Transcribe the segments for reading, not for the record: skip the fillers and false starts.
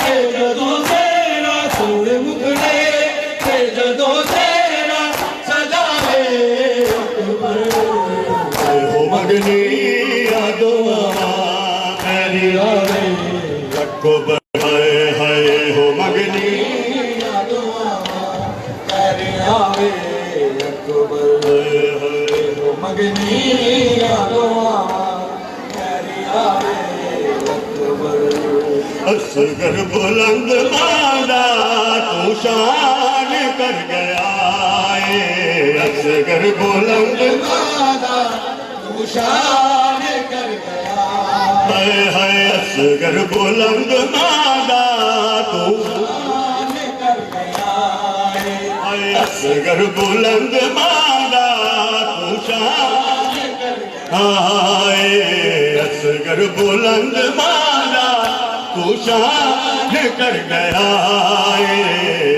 ते जदों तेरा सोने मुखड़े ते जदों तेरा सजावे अकबर हो मगनी यादो मेरी आवे अकबर हाय हाय हो मगनी यादो मेरी आवे अकबर हाय हो मगनी यादो मेरी आवे असगर बुलंद मादा तू शान कर गया है असगर बुलंद मादा तू शान कर गया है असगर बुलंद मादा तू शान कर गया है असगर बुलंद मादा तू शान कर गया है असगर बुलंद मादा तू शान कर गया है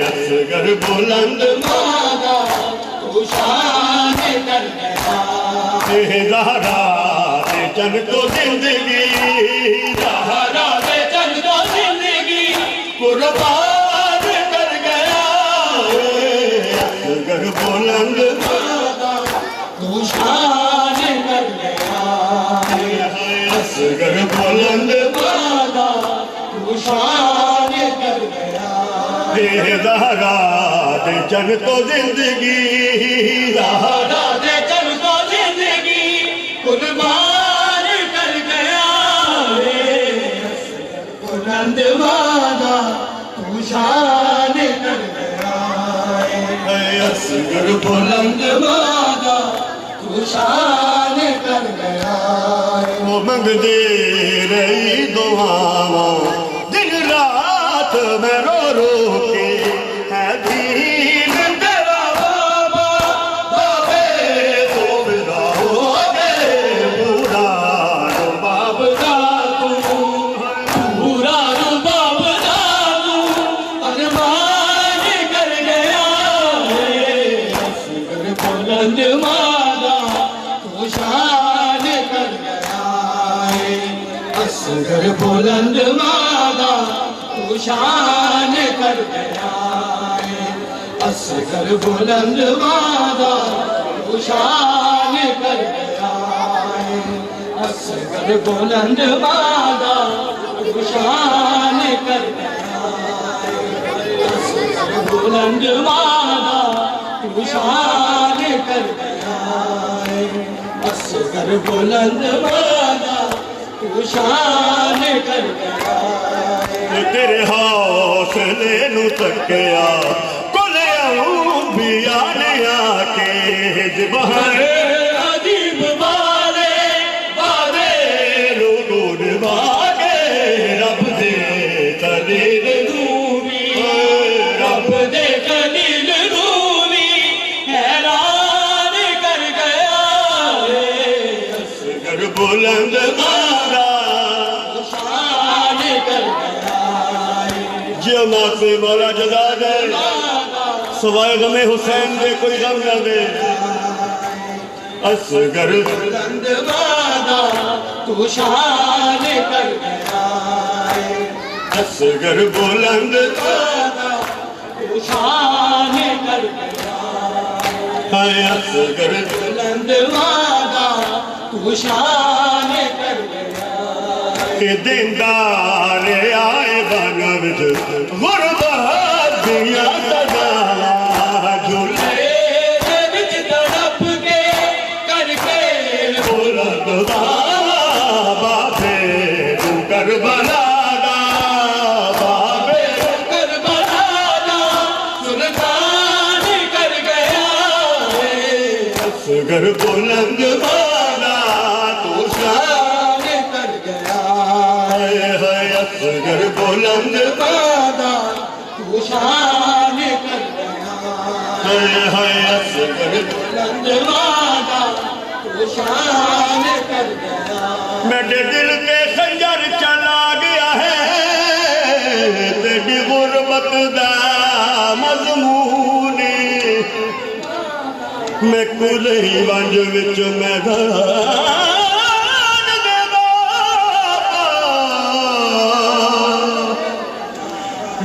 असगर बुलंद मादा तू शान कर गया है ज़हरा दे चन को जिंदगी ज़हरा दे चन को जिंदगी कुर्बान कर गया है असगर बुलंद मादा तू शान कर गया है असगर बुलंद मादा शान कर गया ज़हरा दे चन तो जिंदगी ज़हरा दे चन तो जिंदगी कुर्बान कर गया बुलंद मादा तू शान कर गया असगर बुलंद मादा तू शान कर गया वो मंगदे रही दुआवां मैं रो रो के है दीन तेरा बाबा बाबे तो मेरा हो गए पूरा रो बाप दा तू पूरा रो बाप दा तू अरमान कर गया असगर बुलंद मादा तू शान कर गया असगर बुलंद मादा तू शान कर गया है असगर बुलंद मादा तू शान कर गया है असगर बुलंद मादा तू शान कर गया है असगर बुलंद मादा तू शान कर गया है असगर बुलंद मादा तू शान कर गया तेरे हौसले नू तकिया कोले अंबिया ने आके जबहरे अजीब वाले वादे रूड वागे रब दे कलील रूबी रब दे कलील रूबी हैरान कर गया असगर बुलंद मादा शान कर गया से मौला जजा दे सवाए गमे हुसैन दे कोई गम न दे असगर बुलंद मादा तू शान कर गया असगर बुलंद मादा तू शान कर गया असगर बुलंद मादा तू शान कर गया दीनदार आए बन विच गुरबत दिया सदा झूले विच तड़प के करके बुलंद बाबे तू करबला बाबे करबला सुल्तान कर गया असगर बुलंद मादा तू शान कर गया असगर बुलंद मादा तू शान कर गया असगर बुलंद मादा तू शान कर गया मेरे दिल के खंजर चला गया है तेरी गुरबत दा मजमून मैं कुल ही वंज विच मैदान दे बाबा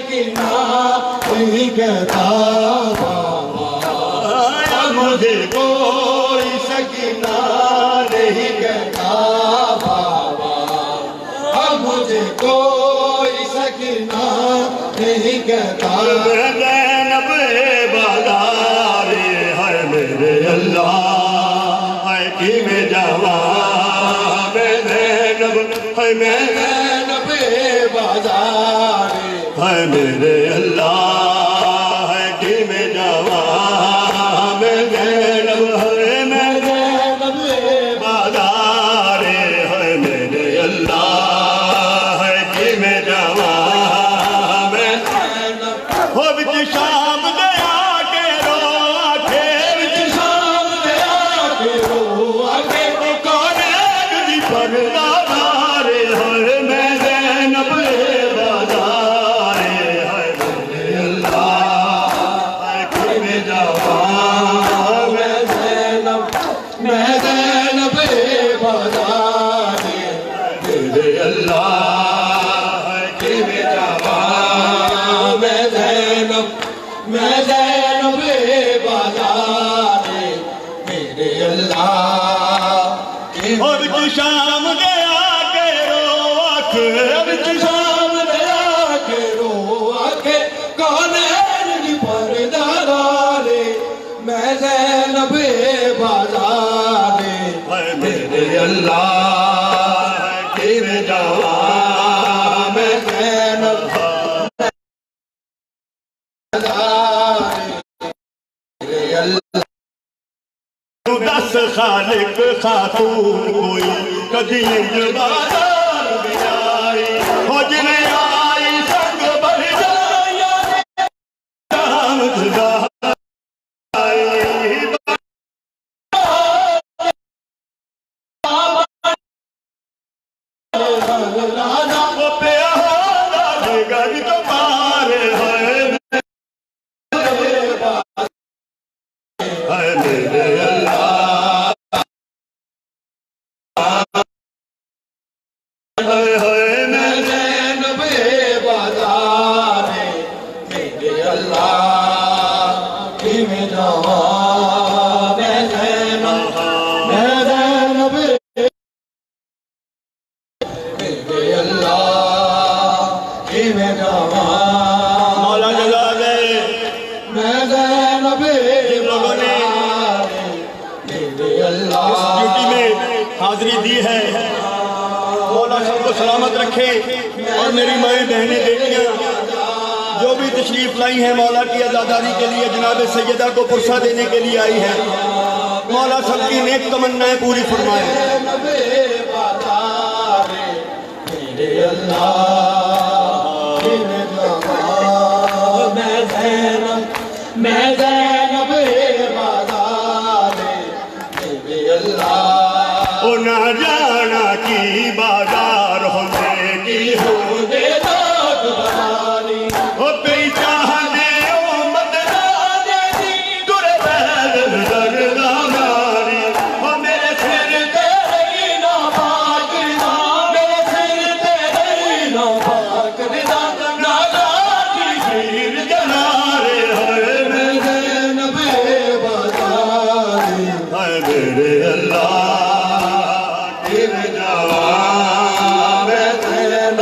सकीना नहीं कहता बाबा, मुझे कोई सकीना नहीं कहता बाबा, अब मुझे कोई सकीना नहीं कहता। ज़ैनब बाज़ार है मेरे अल्लाह है कि मैं जावा, मैं ज़ैनब है, मैं ज़ैनब बाज़ार है मेरे अल्लाह है कि मैं जावा, मैं ज़ैनब है, मैं ज़ैनब बाज़ार है मेरे अल्लाह है कि मैं जावा, मैं ज़ैनब हो बिच शाम दे आके रो आके, बिच शाम दे आके रो आके, कौन दी परदार है मैं ज़ैनब बाज़ार है मेरे अल्लाह है कि मैं जावा, मैं ज़ैनब बाज़ार मेरे अल्लाह है कि मैं जावा, मैं ज़ैनब बाज़ार मेरे अल्लाह के। और बिच शाम गया के रो आके, बिच शाम गया के रो आके, कौन है परदार मैं ज़ैनब बाज़ार है मेरे अल्लाह के मैं जावा, मैं ज़ैनब बाज़ार मेरे अल्लाह। दस खालिक खातून कोई कदी बाज़ार में आई, हो जिन्हें आई संग बढ़ जाया दाम जुदा आई, वो प्यारा गज तो पार है मेरे अल्लाह मैं ज़ैनब बाज़ार मेरे अल्लाह कि मैं जावा, मैं ज़ैनब मेरे अल्लाह कि मैं जावा। मौला जला गए मैं ज़ैनब बाज़ार मेरे अल्लाह। इस ड्यूटी में हाजिरी दी है, मौला सबको सलामत रखे। और मेरी माएँ बहनें बेटियाँ जो भी तशरीफ़ लाई हैं मौला की अज़ादारी के लिए, जनाब सैयदा को पुरसा देने के लिए आई है, मौला सबकी नेक तमन्नाएं पूरी फरमाए। मैं ज़ैनब बाज़ार मेरे अल्लाह। ओ ना जाना की बाज़ार होने की होने दाग बनानी, ओ पहचाने ओ मददाने दी तुरे बहल दरदानारी, ओ मेरे सिर तेरे ना पाक ना, मेरे सिर तेरे ना पाक ना, ना की खीर जनारे मेरे अल्लाह कि मैं जावा, मैं ज़ैनब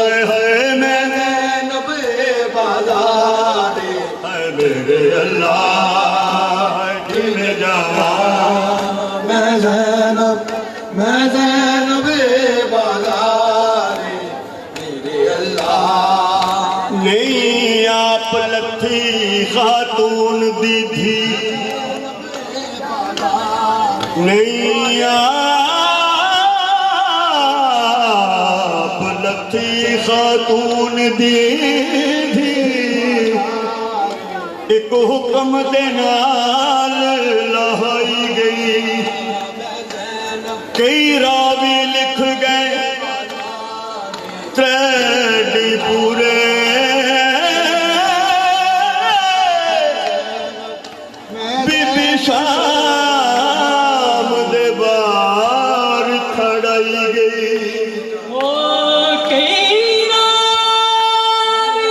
बाज़ार है मेरे अल्लाह कि मैं जावा, मैं ज़ैनब बाज़ार मेरे अल्लाह। नहीं आप लथी खातून दी थी, नहीं आप लथी खातून दी थी, एक हुक्म दे नाल लहाई गई, कई रावी लिख गए त्रेडी पूरे, बीबी शाम दे बार खड़ाई गई। ओ कई रावी